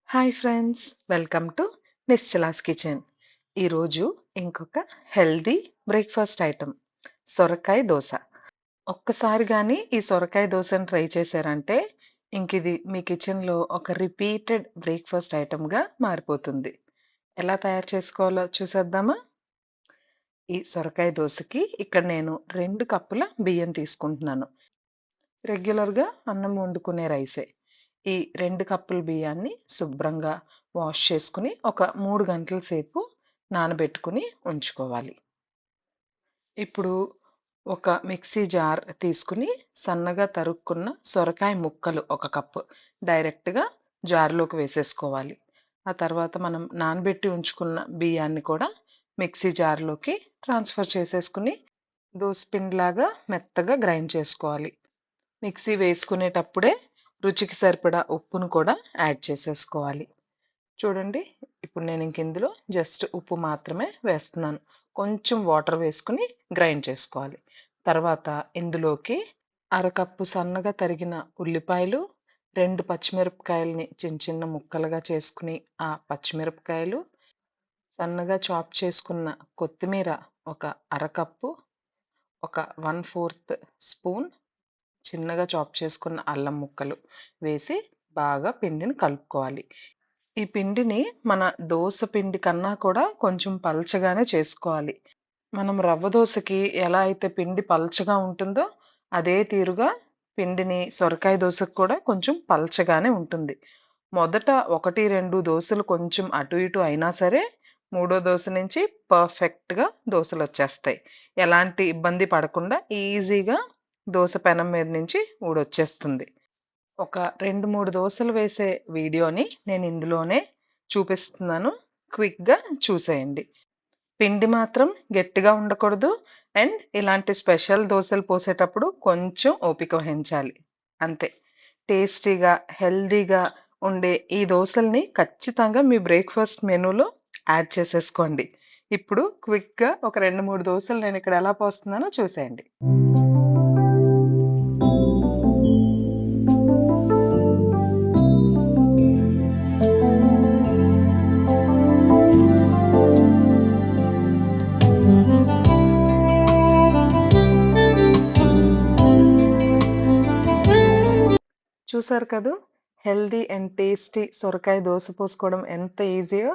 Hi friends, welcome to Nischala's kitchen. ఈరోజు ఇంకొక healthy breakfast item సొరకాయ దోశ. ఒక్కసారి గాని ఈ సొరకాయ దోశని ట్రై చేశారంటే ఇంకిది మీ కిచెన్‌లో ఒక రిపీటెడ్ బ్రేక్ఫాస్ట్ ఐటెమ్‌గా మారిపోతుంది. ఎలా తయారు చేసుకోవాలో చూసేద్దామా? ఈ సొరకాయ దోసకి ఇక్కడ నేను 2 కప్పుల బియ్యం తీసుకుంటున్నాను. రెగ్యులర్‌గా అన్నం వండుకునే రైసే. ఈ 2 కప్పుల బియ్యాన్ని శుభ్రంగా వాష్ చేసుకొని, ఒక 3 గంటల సేపు నానబెట్టుకొని ఉంచుకోవాలి. ఇప్పుడు ఒక మిక్సీ జార్ తీసుకొని, సన్నగా తరుక్కున్న సొరకాయ ముక్కలు ఒక కప్పు డైరెక్ట్‌గా జార్‌లోకి వేసేసుకోవాలి. ఆ తర్వాత మనం నానబెట్టి ఉంచుకున్న బియ్యాన్ని కూడా మిక్సీ జార్‌లోకి ట్రాన్స్‌ఫర్ చేసేసుకొని, దోస పిండిలాగా మెత్తగా గ్రైండ్ చేసుకోవాలి. మిక్సీ వేసుకునేటప్పుడే రుచికి సరిపడా ఉప్పును కూడా యాడ్ చేసేసుకోవాలి. చూడండి, ఇప్పుడు నేను ఇందులో జస్ట్ ఉప్పు మాత్రమే వేస్తున్నాను. కొంచెం వాటర్ వేసుకొని గ్రైండ్ చేసుకోవాలి. తర్వాత ఇందులోకి అరకప్పు సన్నగా తరిగిన ఉల్లిపాయలు, 2 పచ్చిమిరపకాయలని చిన్న చిన్న ముక్కలుగా చేసుకొని, ఆ పచ్చిమిరపకాయలు, సన్నగా చాప్ చేసుకున్న కొత్తిమీర ఒక అరకప్పు, ఒక 1/4 స్పూన్ చిన్నగా చాప్ చేసుకున్న అల్లం ముక్కలు వేసి బాగా పిండిని కలుపుకోవాలి. ఈ పిండిని మన దోస పిండి కన్నా కూడా కొంచెం పల్చగానే చేసుకోవాలి. మనం రవ్వ దోసకి ఎలా అయితే పిండి పల్చగా ఉంటుందో, అదే తీరుగా పిండిని సొరకాయ దోసకి కూడా కొంచెం పల్చగానే ఉంటుంది. మొదట 1, 2 దోసలు కొంచెం అటు ఇటు అయినా సరే, మూడో దోస నుంచి పర్ఫెక్ట్‌గా దోసలొచ్చేస్తాయి. ఎలాంటి ఇబ్బంది పడకుండా ఈజీగా దోస పెనం మీద నుంచి ఊడొచ్చేస్తుంది. ఒక 2, 3 దోసలు వేసే వీడియోని నేను ఇందులోనే చూపిస్తున్నాను. క్విక్‌గా చూసేయండి. పిండి మాత్రం గట్టిగా ఉండకూడదు. అండ్ ఇలాంటి స్పెషల్ దోసలు పోసేటప్పుడు కొంచెం ఓపిక వహించాలి. అంతే. టేస్టీగా, హెల్తీగా ఉండే ఈ దోసల్ని ఖచ్చితంగా మీ బ్రేక్‌ఫాస్ట్ మెనూలో యాడ్ చేసేసుకోండి. ఇప్పుడు క్విక్‌గా ఒక 2, 3 దోసలు నేనిక్కడ ఎలా పోస్తున్నానో చూసేయండి. చూసారు కదూ! హెల్తీ అండ్ టేస్టీ సొరకాయ దోస పోసుకోవడం ఎంత ఈజీయో.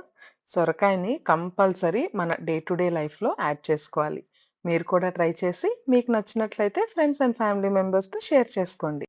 సొరకాయని కంపల్సరీ మన డే టు డే లైఫ్‌లో యాడ్ చేసుకోవాలి. మీరు కూడా ట్రై చేసి మీకు నచ్చినట్లయితే ఫ్రెండ్స్ అండ్ ఫ్యామిలీ మెంబర్స్‌తో షేర్ చేసుకోండి.